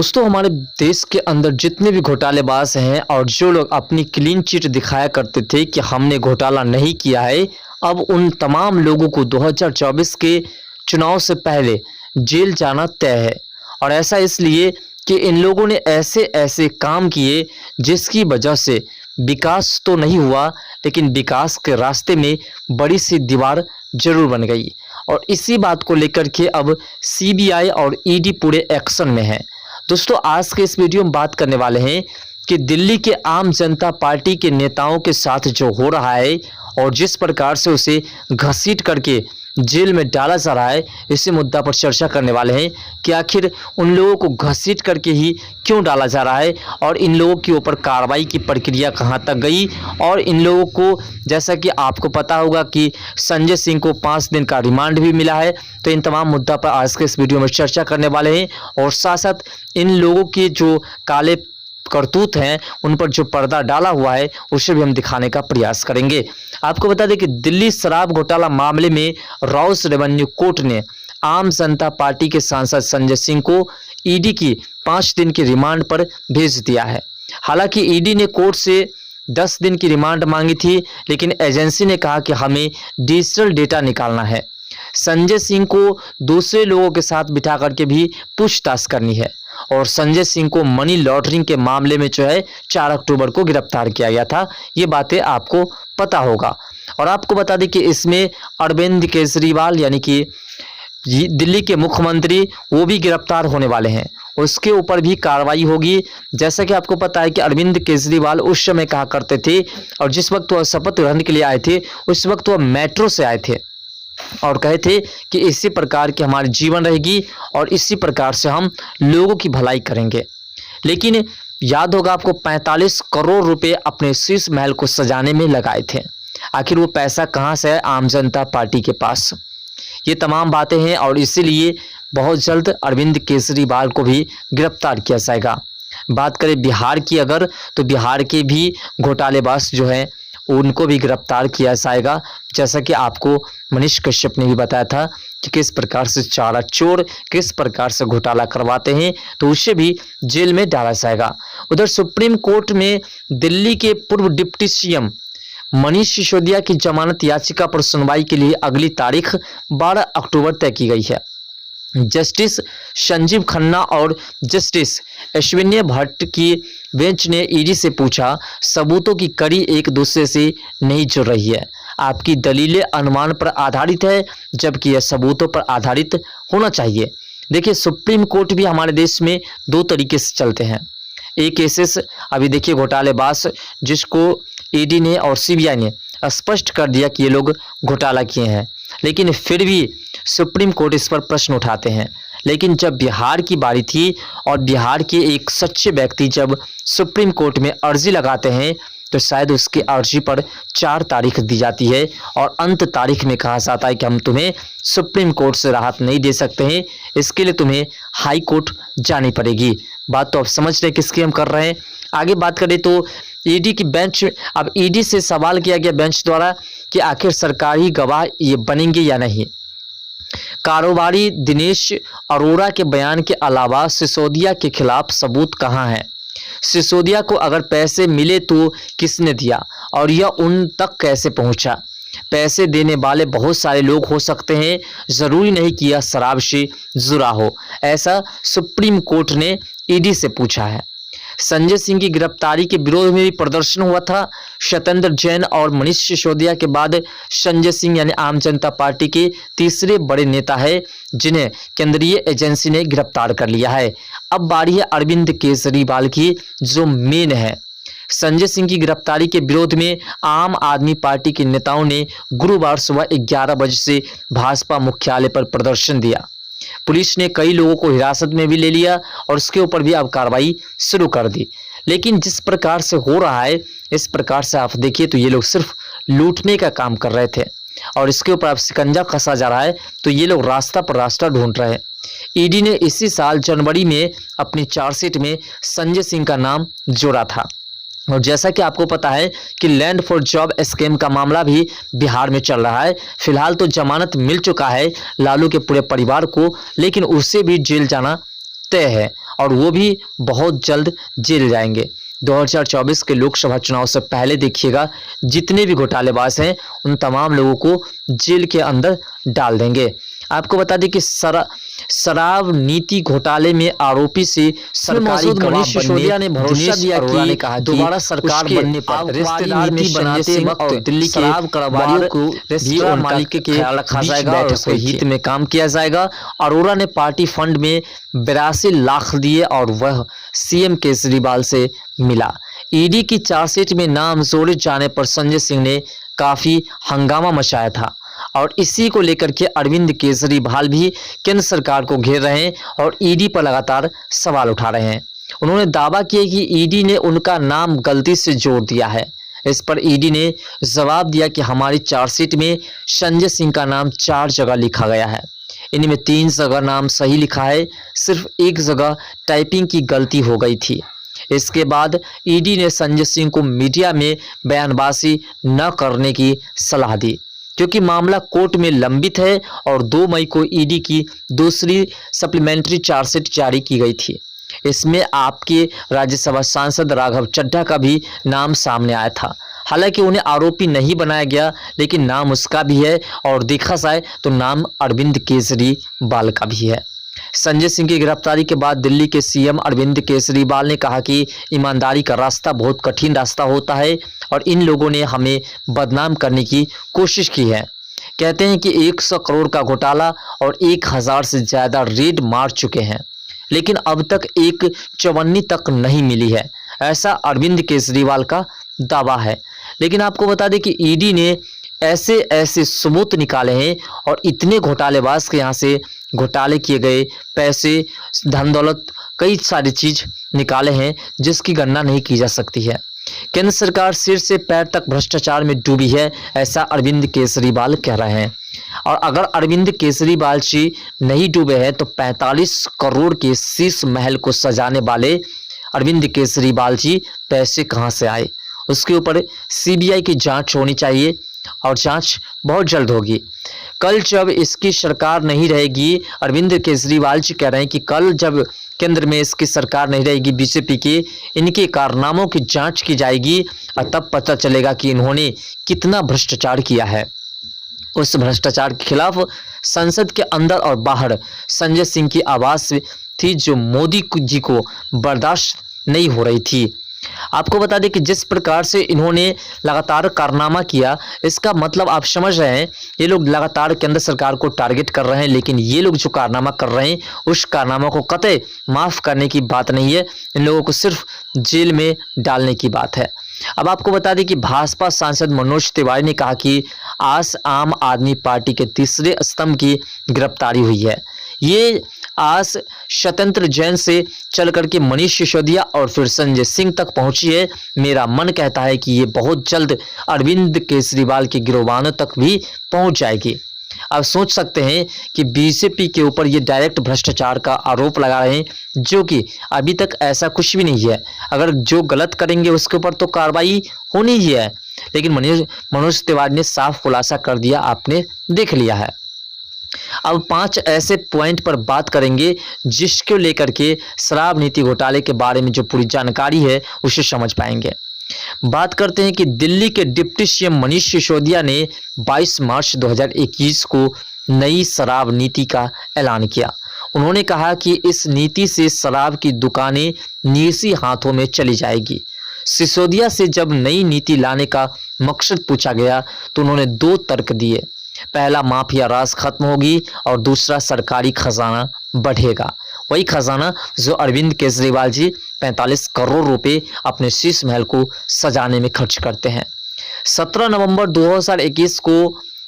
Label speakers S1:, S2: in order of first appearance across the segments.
S1: दोस्तों, हमारे देश के अंदर जितने भी घोटालेबाज हैं और जो लोग अपनी क्लीन चिट दिखाया करते थे कि हमने घोटाला नहीं किया है, अब उन तमाम लोगों को 2024 के चुनाव से पहले जेल जाना तय है। और ऐसा इसलिए कि इन लोगों ने ऐसे ऐसे काम किए जिसकी वजह से विकास तो नहीं हुआ, लेकिन विकास के रास्ते में बड़ी सी दीवार जरूर बन गई। और इसी बात को लेकर के अब सीबीआई और ईडी पूरे एक्शन में है। दोस्तों, आज के इस वीडियो में बात करने वाले हैं कि दिल्ली के आम जनता पार्टी के नेताओं के साथ जो हो रहा है और जिस प्रकार से उसे घसीट करके जेल में डाला जा रहा है, इसी मुद्दा पर चर्चा करने वाले हैं कि आखिर उन लोगों को घसीट करके ही क्यों डाला जा रहा है और इन लोगों के ऊपर कार्रवाई की प्रक्रिया कहां तक गई। और इन लोगों को, जैसा कि आपको पता होगा कि संजय सिंह को 5 दिन का रिमांड भी मिला है, तो इन तमाम मुद्दा पर आज के इस वीडियो में चर्चा करने वाले हैं। और साथ साथ इन लोगों के जो काले करतूत हैं, उन पर जो पर्दा डाला हुआ है, उसे भी हम दिखाने का प्रयास करेंगे। आपको बता दें कि दिल्ली शराब घोटाला मामले में रॉस रेवेन्यू कोर्ट ने आम जनता पार्टी के सांसद संजय सिंह को ईडी की 5 दिन की रिमांड पर भेज दिया है। हालांकि ईडी ने कोर्ट से 10 दिन की रिमांड मांगी थी, लेकिन एजेंसी ने कहा कि हमें डिजिटल डेटा निकालना है। संजय सिंह को दूसरे लोगों के साथ बिठा करके भी पूछताछ करनी है। और संजय सिंह को मनी लॉन्ड्रिंग के मामले में जो है 4 अक्टूबर को गिरफ्तार किया गया था। ये बातें आपको पता होगा। और आपको बता दें कि इसमें अरविंद केजरीवाल यानी कि दिल्ली के मुख्यमंत्री, वो भी गिरफ्तार होने वाले हैं। उसके ऊपर भी कार्रवाई होगी। जैसा कि आपको पता है कि अरविंद केजरीवाल उस समय कहा करते थे, और जिस वक्त वह शपथ ग्रहण के लिए आए थे, उस वक्त वह मेट्रो से आए थे और कहे थे कि इसी प्रकार की हमारी जीवन रहेगी और इसी प्रकार से हम लोगों की भलाई करेंगे। लेकिन याद होगा आपको, 45 करोड़ रुपए अपने शीश महल को सजाने में लगाए थे। आखिर वो पैसा कहां से है आम जनता पार्टी के पास? ये तमाम बातें हैं और इसीलिए बहुत जल्द अरविंद केजरीवाल को भी गिरफ्तार किया जाएगा। बात करें बिहार की अगर, तो बिहार के भी घोटालेबाज जो है उनको भी गिरफ्तार किया जाएगा। जैसा कि आपको मनीष कश्यप ने भी बताया था कि किस प्रकार से चारा चोर किस प्रकार से घोटाला करवाते हैं, तो उसे भी जेल में डाला जाएगा। उधर सुप्रीम कोर्ट में दिल्ली के पूर्व डिप्टी सीएम मनीष सिसोदिया की जमानत याचिका पर सुनवाई के लिए अगली तारीख 12 अक्टूबर तय की गई है। जस्टिस संजीव खन्ना और जस्टिस अश्विनी भट्ट की बेंच ने ईडी से पूछा, सबूतों की कड़ी एक दूसरे से नहीं जुड़ रही है। आपकी दलीलें अनुमान पर आधारित है, जबकि यह सबूतों पर आधारित होना चाहिए। देखिए, सुप्रीम कोर्ट भी हमारे देश में 2 तरीके से चलते हैं। एक केसेस अभी देखिए घोटालेबाज, जिसको ईडी ने और सीबीआई ने स्पष्ट कर दिया कि ये लोग घोटाला किए हैं, लेकिन फिर भी सुप्रीम कोर्ट इस पर प्रश्न उठाते हैं। लेकिन जब बिहार की बारी थी और बिहार के एक सच्चे व्यक्ति जब सुप्रीम कोर्ट में अर्जी लगाते हैं, तो शायद उसकी अर्जी पर 4 तारीख दी जाती है और अंत तारीख में कहा जाता है कि हम तुम्हें सुप्रीम कोर्ट से राहत नहीं दे सकते हैं, इसके लिए तुम्हें हाई कोर्ट जानी पड़ेगी। बात तो आप समझ रहे किसकी हम कर रहे हैं। आगे बात करें तो ईडी की बेंच, अब ईडी से सवाल किया गया बेंच द्वारा कि आखिर सरकारी गवाह ये बनेंगे या नहीं। कारोबारी दिनेश अरोड़ा के बयान के अलावा सिसोदिया के खिलाफ सबूत कहाँ है? सिसोदिया को अगर पैसे मिले तो किसने दिया और यह उन तक कैसे पहुंचा? पैसे देने वाले बहुत सारे लोग हो सकते हैं, जरूरी नहीं कि यह शराब से जुड़ा हो। ऐसा सुप्रीम कोर्ट ने ईडी से पूछा है। संजय सिंह की गिरफ्तारी के विरोध में भी प्रदर्शन हुआ था। सत्येंद्र जैन और मनीष सिसोदिया के बाद संजय सिंह यानी आम जनता पार्टी के तीसरे बड़े नेता है जिन्हें केंद्रीय एजेंसी ने गिरफ्तार कर लिया है। अब बारी है अरविंद केजरीवाल की, जो मेन है। संजय सिंह की गिरफ्तारी के विरोध में आम आदमी पार्टी के नेताओं ने गुरुवार सुबह 11 बजे से भाजपा मुख्यालय पर प्रदर्शन दिया। पुलिस ने कई लोगों को हिरासत में भी ले लिया और उसके ऊपर भी अब कार्रवाई शुरू कर दी। लेकिन जिस प्रकार से हो रहा है, इस प्रकार से आप देखिए तो ये लोग सिर्फ लूटने का काम कर रहे थे और इसके ऊपर अब शिकंजा कसा जा रहा है, तो ये लोग रास्ता पर रास्ता ढूंढ रहे हैं। ईडी ने इसी साल जनवरी में अपनी चार्जशीट में संजय सिंह का नाम जोड़ा था। और जैसा कि आपको पता है कि लैंड फॉर जॉब स्कैम का मामला भी बिहार में चल रहा है। फिलहाल तो जमानत मिल चुका है लालू के पूरे परिवार को, लेकिन उसे भी जेल जाना तय है और वो भी बहुत जल्द जेल जाएंगे। 2024 के लोकसभा चुनाव से पहले देखिएगा जितने भी घोटालेबाज हैं उन तमाम लोगों को जेल के अंदर डाल देंगे। आपको बता दें कि शराब नीति घोटाले में आरोपी से सरकारी गवाह सिसोदिया ने भरोसा दिया कि दोबारा सरकार बनने पर रिश्तेदार नीति बनाते वक्त और दिल्ली के शराब कारोबारियों को रेस्टोरेंट मालिक के ख्याल रखा जाएगा और उसके हित में काम किया जाएगा। अरोड़ा ने पार्टी फंड में 82 लाख दिए और वह सीएम केजरीवाल से मिला। ईडी की चार्जशीट में नाम जोड़े जाने पर संजय सिंह ने काफी हंगामा मचाया था और इसी को लेकर के अरविंद केजरीवाल भी केंद्र सरकार को घेर रहे हैं और ईडी पर लगातार सवाल उठा रहे हैं। उन्होंने दावा किया कि ईडी ने उनका नाम गलती से जोड़ दिया है। इस पर ईडी ने जवाब दिया कि हमारी चार्जशीट में संजय सिंह का नाम 4 जगह लिखा गया है, इनमें 3 जगह नाम सही लिखा है, सिर्फ 1 जगह टाइपिंग की गलती हो गई थी। इसके बाद ईडी ने संजय सिंह को मीडिया में बयानबाजी न करने की सलाह दी क्योंकि मामला कोर्ट में लंबित है और 2 मई को ईडी की दूसरी सप्लीमेंट्री चार्जशीट जारी की गई थी। इसमें आपके राज्यसभा सांसद राघव चड्ढा का भी नाम सामने आया था। हालांकि उन्हें आरोपी नहीं बनाया गया लेकिन नाम उसका भी है और देखा जाए तो नाम अरविंद केजरीवाल का भी है। संजय सिंह की गिरफ्तारी के बाद दिल्ली के सीएम अरविंद केजरीवाल ने कहा कि ईमानदारी का रास्ता बहुत कठिन रास्ता होता है और इन लोगों ने हमें बदनाम करने की कोशिश की है। कहते हैं कि 100 करोड़ का घोटाला और 1000 से ज़्यादा रेड मार चुके हैं लेकिन अब तक एक चवन्नी तक नहीं मिली है, ऐसा अरविंद केजरीवाल का दावा है। लेकिन आपको बता दें कि ईडी ने ऐसे ऐसे सबूत निकाले हैं और इतने घोटालेबाज के यहाँ से घोटाले किए गए पैसे, धन दौलत, कई सारी चीज निकाले हैं जिसकी गणना नहीं की जा सकती है। केंद्र सरकार सिर से पैर तक भ्रष्टाचार में डूबी है, ऐसा अरविंद केजरीवाल कह रहे हैं। और अगर अरविंद केजरीवाल जी नहीं डूबे हैं तो 45 करोड़ के शीश महल को सजाने वाले अरविंद केजरीवाल जी पैसे कहां से आए, उसके ऊपर सीबीआई की जांच होनी चाहिए और जांच बहुत जल्द होगी। कल जब इसकी सरकार नहीं रहेगी, अरविंद केजरीवाल जी कह रहे हैं कि कल जब केंद्र में इसकी सरकार नहीं रहेगी बीजेपी की, इनके कारनामों की जांच की जाएगी और तब पता चलेगा कि इन्होंने कितना भ्रष्टाचार किया है। उस भ्रष्टाचार के खिलाफ संसद के अंदर और बाहर संजय सिंह की आवाज थी जो मोदी जी को बर्दाश्त नहीं हो रही थी। आपको बता दें कि जिस प्रकार से इन्होंने लगातार कारनामा किया, इसका मतलब आप समझ रहे हैं ये लोग लगातार केंद्र सरकार को टारगेट कर रहे हैं, लेकिन ये लोग जो कारनामा कर रहे हैं उस कारनामा को कतई माफ करने की बात नहीं है, इन लोगों को सिर्फ जेल में डालने की बात है। अब आपको बता दें कि भाजपा सांसद मनोज तिवारी ने कहा कि आज आम आदमी पार्टी के तीसरे स्तंभ की गिरफ्तारी हुई है। ये आज स्वतंत्र जैन से चल करके मनीष सिसोदिया और फिर संजय सिंह तक पहुंची है। मेरा मन कहता है कि ये बहुत जल्द अरविंद केजरीवाल के गिरोबानों तक भी पहुंच जाएगी। आप सोच सकते हैं कि बीजेपी के ऊपर ये डायरेक्ट भ्रष्टाचार का आरोप लगा रहे हैं, जो कि अभी तक ऐसा कुछ भी नहीं है। अगर जो गलत करेंगे उसके ऊपर तो कार्रवाई होनी ही है, लेकिन मनोज तिवारी ने साफ खुलासा कर दिया, आपने देख लिया है। अब 5 ऐसे पॉइंट पर बात करेंगे जिसको लेकर के शराब नीति घोटाले के बारे में जो पूरी जानकारी है उसे समझ पाएंगे। बात करते हैं कि दिल्ली के डिप्टी सीएम मनीष सिसोदिया ने 22 मार्च 2021 को नई शराब नीति का ऐलान किया। उन्होंने कहा कि इस नीति से शराब की दुकानें निजी हाथों में चली जाएगी। सिसोदिया से जब नई नीति लाने का मकसद पूछा गया तो उन्होंने 2 तर्क दिए। पहला, माफिया राज खत्म होगी और दूसरा, सरकारी खजाना बढ़ेगा। वही खजाना जो अरविंद केजरीवाल जी 45 करोड़ रुपए अपने शीश महल को सजाने में खर्च करते हैं। 17 नवंबर 2021 को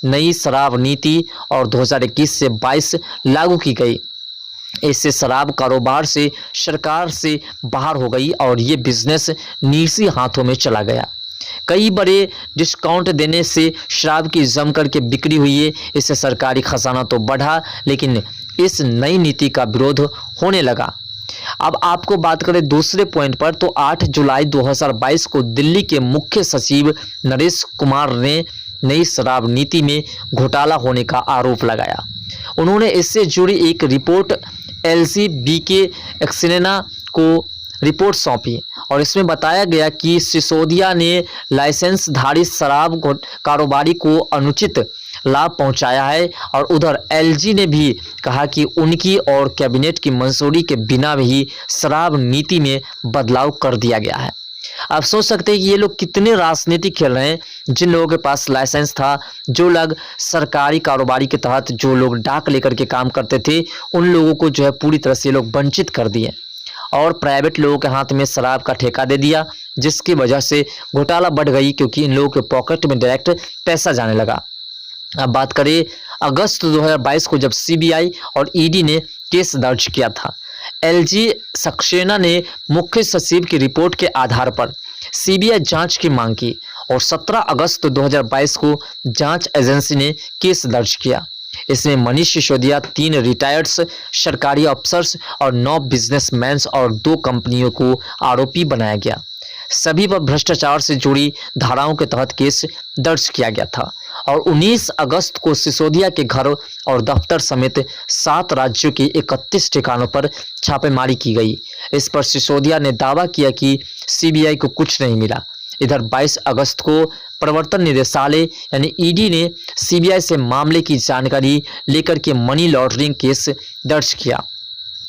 S1: नई शराब नीति और 2021 से 22 लागू की गई। इससे शराब कारोबार से सरकार से बाहर हो गई और ये बिजनेस निजी हाथों में चला गया। कई बड़े डिस्काउंट देने से शराब की जम करके बिक्री हुई है। इससे सरकारी खजाना तो बढ़ा, लेकिन इस नई नीति का विरोध होने लगा। अब आपको बात करें दूसरे पॉइंट पर, तो 8 जुलाई 2022 को दिल्ली के मुख्य सचिव नरेश कुमार ने नई शराब नीति में घोटाला होने का आरोप लगाया। उन्होंने इससे जुड़ी एक रिपोर्ट एलसी बीके एक्सेना को रिपोर्ट सौंपी और इसमें बताया गया कि सिसोदिया ने लाइसेंसधारी शराब कारोबारी को अनुचित लाभ पहुंचाया है और उधर एलजी ने भी कहा कि उनकी और कैबिनेट की मंजूरी के बिना ही शराब नीति में बदलाव कर दिया गया है। आप सोच सकते हैं कि ये लोग कितने राजनीति खेल रहे हैं। जिन लोगों के पास लाइसेंस था, जो लोग सरकारी कारोबारी के तहत जो लोग डाक लेकर के काम करते थे, उन लोगों को जो है पूरी तरह से ये लोग वंचित कर दिए और प्राइवेट लोगों के हाथ में शराब का ठेका दे दिया, जिसकी वजह से घोटाला बढ़ गई क्योंकि इन लोगों के पॉकेट में डायरेक्ट पैसा जाने लगा। अब बात करें अगस्त 2022 को जब सीबीआई और ईडी ने केस दर्ज किया था। एलजी सक्सेना ने मुख्य सचिव की रिपोर्ट के आधार पर सीबीआई जांच की मांग की और 17 अगस्त 2022 को जांच एजेंसी ने केस दर्ज किया। इसमें मनीष सिसोदिया, 3 रिटायर्ड्स सरकारी अफसर्स और 9 बिजनेसमैन और 2 कंपनियों को आरोपी बनाया गया। सभी पर भ्रष्टाचार से जुड़ी धाराओं के तहत केस दर्ज किया गया था और 19 अगस्त को सिसोदिया के घर और दफ्तर समेत 7 राज्यों के 31 ठिकानों पर छापेमारी की गई। इस पर सिसोदिया ने दावा किया कि सीबीआई को कुछ नहीं मिला। इधर 22 अगस्त को प्रवर्तन निदेशालय यानी ईडी ने सीबीआई से मामले की जानकारी लेकर के मनी लॉन्ड्रिंग केस दर्ज किया।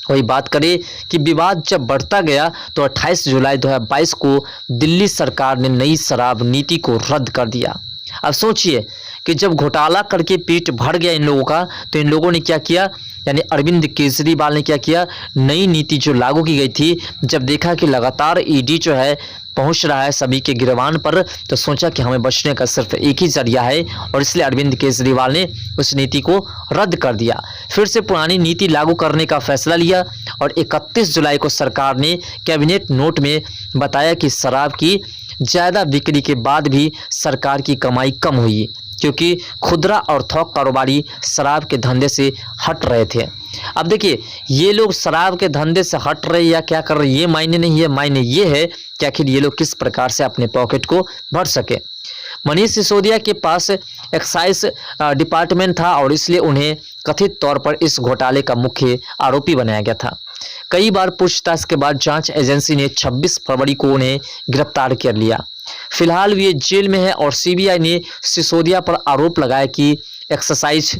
S1: वही बात करें कि विवाद जब बढ़ता गया तो 28 जुलाई 2022 को दिल्ली सरकार ने नई शराब नीति को रद्द कर दिया। अब सोचिए कि जब घोटाला करके पेट भर गया इन लोगों का, तो इन लोगों ने क्या किया, यानी अरविंद केजरीवाल ने क्या किया, नई नीति जो लागू की गई थी, जब देखा कि लगातार ईडी जो है पहुंच रहा है सभी के गिरवान पर, तो सोचा कि हमें बचने का सिर्फ एक ही जरिया है और इसलिए अरविंद केजरीवाल ने उस नीति को रद्द कर दिया। फिर से पुरानी नीति लागू करने का फैसला लिया और 31 जुलाई को सरकार ने कैबिनेट नोट में बताया कि शराब की ज़्यादा बिक्री के बाद भी सरकार की कमाई कम हुई क्योंकि खुदरा और थोक कारोबारी शराब के धंधे से हट रहे थे। अब देखिए, ये लोग शराब के धंधे से हट रहे या क्या कर रहे, ये मायने नहीं है। मायने ये है कि आखिर ये लोग किस प्रकार से अपने पॉकेट को भर सके। मनीष सिसोदिया के पास एक्साइज डिपार्टमेंट था और इसलिए उन्हें कथित तौर पर इस घोटाले का मुख्य आरोपी बनाया गया था। कई बार पूछताछ के बाद जांच एजेंसी ने 26 फरवरी को उन्हें गिरफ्तार कर लिया। फिलहाल वे जेल में है और सीबीआई ने सिसोदिया पर आरोप लगाया कि एक्साइज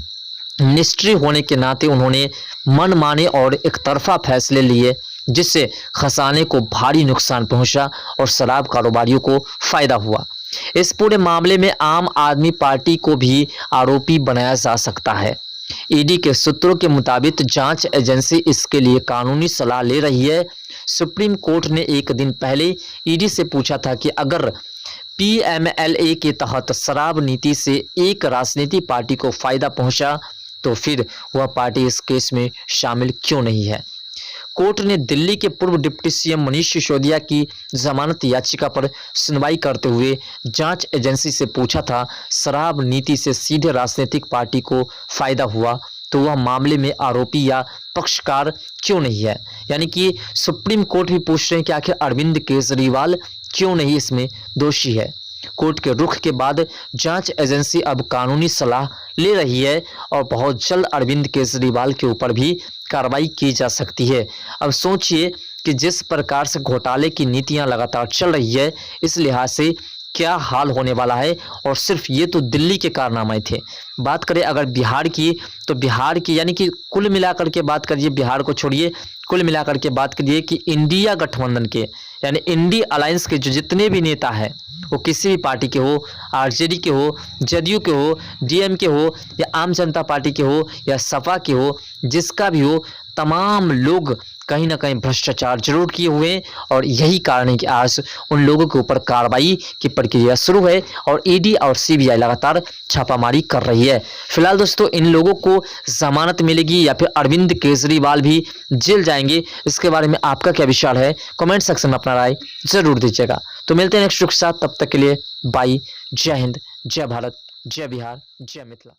S1: मिनिस्ट्री होने के नाते उन्होंने मनमाने और एकतरफा फैसले लिए जिससे खजाने को भारी नुकसान पहुंचा और शराब कारोबारियों को फायदा हुआ। इस पूरे मामले में आम आदमी पार्टी को भी आरोपी बनाया जा सकता है। ईडी के सूत्रों के मुताबिक जांच एजेंसी इसके लिए कानूनी सलाह ले रही है। सुप्रीम कोर्ट ने एक दिन पहले ईडी से पूछा था कि अगर पीएमएलए के तहत शराब नीति से एक राजनीतिक पार्टी को फायदा पहुंचा तो फिर वह पार्टी इस केस में शामिल क्यों नहीं है। कोर्ट ने दिल्ली के पूर्व डिप्टी सीएम मनीष सिसोदिया की जमानत याचिका पर सुनवाई करते हुए जांच एजेंसी से पूछा था, शराब नीति से सीधे राजनीतिक पार्टी को फायदा हुआ तो वह मामले में आरोपी या पक्षकार क्यों नहीं है। यानी कि सुप्रीम कोर्ट भी पूछ रहे हैं कि आखिर अरविंद केजरीवाल क्यों नहीं इसमें दोषी है। कोर्ट के रुख के बाद जांच एजेंसी अब कानूनी सलाह ले रही है और बहुत जल्द अरविंद केजरीवाल के ऊपर भी कार्रवाई की जा सकती है। अब सोचिए कि जिस प्रकार से घोटाले की नीतियां लगातार चल रही है, इस लिहाज से क्या हाल होने वाला है। और सिर्फ ये तो दिल्ली के कारनामे थे। बात करें अगर बिहार की, तो बिहार की यानी कि कुल मिलाकर के बात करिए, बिहार को छोड़िए, कुल मिलाकर के बात करिए कि इंडिया गठबंधन के यानी इंडी अलायंस के जो जितने भी नेता हैं, वो किसी भी पार्टी के हो, आरजेडी के हो, जदयू के हो, डीएम के हो या आम जनता पार्टी के हो या सपा के हो, जिसका भी हो, तमाम लोग कहीं ना कहीं भ्रष्टाचार जरूर किए हुए हैं और यही कारण है कि आज उन लोगों के ऊपर कार्रवाई की प्रक्रिया शुरू है और ईडी और सीबीआई लगातार छापामारी कर रही है। फिलहाल दोस्तों, इन लोगों को जमानत मिलेगी या फिर अरविंद केजरीवाल भी जेल जाएंगे, इसके बारे में आपका क्या विचार है, कमेंट सेक्शन में अपना राय जरूर दीजिएगा। तो मिलते हैं नेक्स्ट वीडियो के साथ, तब तक के लिए बाय। जय हिंद, जय भारत, जय बिहार, जय मिथिला।